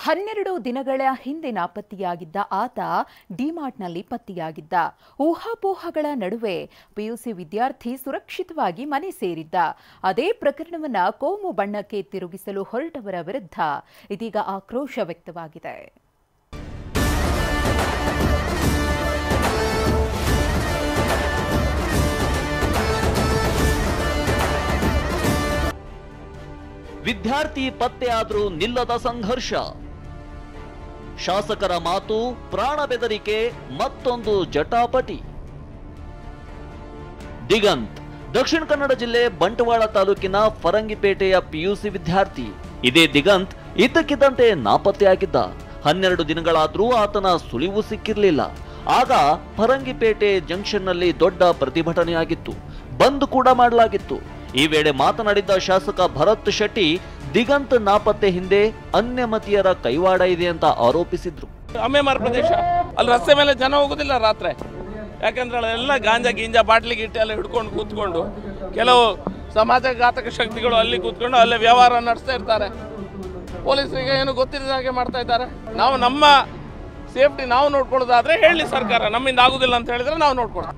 12 ದಿನಗಳ ಹಿಂದೆ ನಾಪತ್ತೆಯಾಗಿದ್ದ ಆತ ಡಿಮಾರ್ಟ್ನಲ್ಲಿ ಪತ್ತೆಯಾಗಿದ್ದ. ಊಹಾಪೋಹಗಳ ನಡುವೆ ಪಿಯುಸಿ ವಿದ್ಯಾರ್ಥಿ ಸುರಕ್ಷಿತವಾಗಿ ಮನೆ ಸೇರಿದ್ದ. ಅದೇ ಪ್ರಕರಣವನ್ನು ಕೋಮು ಬಣ್ಣಕ್ಕೆ ತಿರುಗಿಸಲು ಹೊರಟವರ ವಿರುದ್ಧ ಇದೀಗ ಆಕ್ರೋಶ ವ್ಯಕ್ತವಾಗಿದೆ. ವಿದ್ಯಾರ್ಥಿ ಪತ್ತೆಯಾದ್ರೂ ನಿಲ್ಲದ ಸಂಘರ್ಷ, ಶಾಸಕರ ಮಾತು, ಪ್ರಾಣ ಬೆದರಿಕೆ, ಮತ್ತೊಂದು ಜಟಾಪಟಿ. ದಿಗಂತ್ ದಕ್ಷಿಣ ಕನ್ನಡ ಜಿಲ್ಲೆ ಬಂಟ್ವಾಳ ತಾಲೂಕಿನ ಫರಂಗಿಪೇಟೆಯ ಪಿಯುಸಿ ವಿದ್ಯಾರ್ಥಿ. ಇದೇ ದಿಗಂತ್ ಇದ್ದಕ್ಕಿದ್ದಂತೆ ನಾಪತ್ತೆಯಾಗಿದ್ದ. 12 ದಿನಗಳಾದ್ರೂ ಆತನ ಸುಳಿವು ಸಿಕ್ಕಿರಲಿಲ್ಲ. ಆಗ ಫರಂಗಿಪೇಟೆ ಜಂಕ್ಷನ್ನಲ್ಲಿ ದೊಡ್ಡ ಪ್ರತಿಭಟನೆಯಾಗಿತ್ತು, ಬಂದ್ ಕೂಡ ಮಾಡಲಾಗಿತ್ತು. ಈ ವೇಳೆ ಮಾತನಾಡಿದ್ದ ಶಾಸಕ ಭರತ್ ಶೆಟ್ಟಿ, ದಿಗಂತ್ ನಾಪತ್ತೆ ಹಿಂದೆ ಅನ್ಯಮತೀಯರ ಕೈವಾಡ ಇದೆ ಅಂತ ಆರೋಪಿಸಿದ್ರು. ಅಮ್ಮೆಮಾರ್ ಪ್ರದೇಶ, ಅಲ್ಲಿ ರಸ್ತೆ ಮೇಲೆ ಜನ ಹೋಗೋದಿಲ್ಲ ರಾತ್ರಿ, ಯಾಕಂದ್ರೆ ಎಲ್ಲ ಗಾಂಜಾ ಗೀಂಜಾ ಬಾಟ್ಲಿ ಗಿಟ್ಟಿ ಎಲ್ಲ ಹಿಡ್ಕೊಂಡು ಕೂತ್ಕೊಂಡು ಕೆಲವು ಸಮಾಜಘಾತಕ ಶಕ್ತಿಗಳು ಅಲ್ಲಿ ಕೂತ್ಕೊಂಡು ಅಲ್ಲೇ ವ್ಯವಹಾರ ನಡೆಸ್ತಾ ಇರ್ತಾರೆ. ಪೊಲೀಸರಿಗೆ ಏನು ಗೊತ್ತಿಲ್ಲದ ಹಾಗೆ ಮಾಡ್ತಾ ಇದ್ದಾರೆ. ನಾವು ನಮ್ಮ ಸೇಫ್ಟಿ ನಾವು ನೋಡ್ಕೊಳ್ಳೋದಾದ್ರೆ ಹೇಳಿ ಸರ್ಕಾರ, ನಮ್ಮಿಂದ ಆಗುದಿಲ್ಲ ಅಂತ ಹೇಳಿದ್ರೆ ನಾವು ನೋಡ್ಕೊಳ್ಳೋಣ.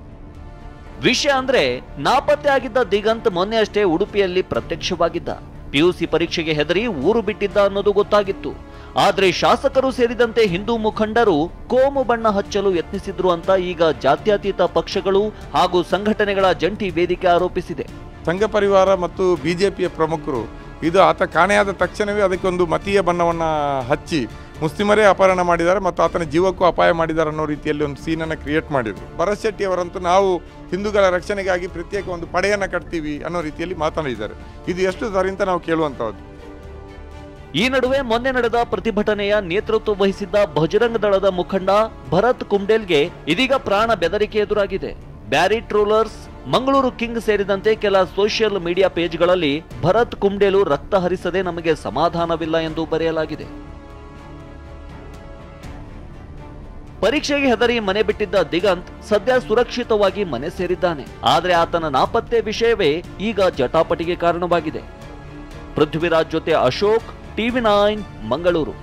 ವಿಷಯ ಅಂದ್ರೆ, ನಾಪತ್ತೆ ಆಗಿದ್ದ ದಿಗಂತ್ ಮೊನ್ನೆ ಅಷ್ಟೇ ಉಡುಪಿಯಲ್ಲಿ ಪ್ರತ್ಯಕ್ಷವಾಗಿದ್ದ. ಪಿಯುಸಿ ಪರೀಕ್ಷೆಗೆ ಹೆದರಿ ಊರು ಬಿಟ್ಟಿದ್ದ ಅನ್ನೋದು ಗೊತ್ತಾಗಿತ್ತು. ಆದ್ರೆ ಶಾಸಕರು ಸೇರಿದಂತೆ ಹಿಂದೂ ಮುಖಂಡರು ಕೋಮು ಬಣ್ಣ ಹಚ್ಚಲು ಯತ್ನಿಸಿದ್ರು ಅಂತ ಈಗ ಜಾತ್ಯತೀತ ಪಕ್ಷಗಳು ಹಾಗೂ ಸಂಘಟನೆಗಳ ಜಂಟಿ ವೇದಿಕೆ ಆರೋಪಿಸಿದೆ. ಸಂಘ ಪರಿವಾರ ಮತ್ತು ಬಿಜೆಪಿಯ ಪ್ರಮುಖರು ಇದು ಆತ ಕಾಣೆಯಾದ ತಕ್ಷಣವೇ ಅದಕ್ಕೊಂದು ಮತೀಯ ಬಣ್ಣವನ್ನ ಹಚ್ಚಿ ಮುಸ್ಲಿಮರೇ ಅಪಹರಣ ಮಾಡಿದ್ದಾರೆ ಮತ್ತು ಆತನ ಜೀವಕ್ಕೂ ಅಪಾಯ ಮಾಡಿದ್ದಾರೆ ಅನ್ನೋ ರೀತಿಯಲ್ಲಿ ಒಂದು ಸೀನನ್ನು ಕ್ರಿಯೇಟ್ ಮಾಡಿದ್ರು. ಭರತ್ ಶೆಟ್ಟಿ ಅವರಂತೂ ನಾವು ಹಿಂದೂಗಳ ರಕ್ಷಣೆಗಾಗಿ ಪ್ರತ್ಯೇಕ ಒಂದು ಪಡೆಯನ್ನು ಕಟ್ತೀವಿ ಅನ್ನೋ ರೀತಿಯಲ್ಲಿ ಮಾತನಾಡಿದ್ದಾರೆ. ಇದು ಎಷ್ಟು ಸರಿ ಅಂತ ನಾವು ಕೇಳುವಂತಹದ್ದು. ಈ ನಡುವೆ ಮೊನ್ನೆ ನಡೆದ ಪ್ರತಿಭಟನೆಯ ನೇತೃತ್ವ ವಹಿಸಿದ್ದ ಬಜರಂಗ ದಳದ ಮುಖಂಡ ಭರತ್ ಕುಂಡೇಲ್ಗೆ ಇದೀಗ ಪ್ರಾಣ ಬೆದರಿಕೆ ಎದುರಾಗಿದೆ. ಬ್ಯಾರಿ ಟ್ರೋಲರ್ಸ್, ಮಂಗಳೂರು ಕಿಂಗ್ ಸೇರಿದಂತೆ ಕೆಲ ಸೋಷಿಯಲ್ ಮೀಡಿಯಾ ಪೇಜ್ಗಳಲ್ಲಿ ಭರತ್ ಕುಂಡೇಲು ರಕ್ತ ಹರಿಸದೆ ನಮಗೆ ಸಮಾಧಾನವಿಲ್ಲ ಎಂದು ಬರೆಯಲಾಗಿದೆ. ಪರೀಕ್ಷೆಗೆ ಹೆದರಿ ಮನೆ ಬಿಟ್ಟಿದ್ದ ದಿಗಂತ್ ಸದ್ಯ ಸುರಕ್ಷಿತವಾಗಿ ಮನೆ ಸೇರಿದ್ದಾನೆ. ಆದರೆ ಆತನ ನಾಪತ್ತೆ ವಿಷಯವೇ ಈಗ ಜಟಾಪಟಿಗೆ ಕಾರಣವಾಗಿದೆ. ಪೃಥ್ವಿರಾಜ್ ಜೊತೆ ಅಶೋಕ್, TV9 ಮಂಗಳೂರು.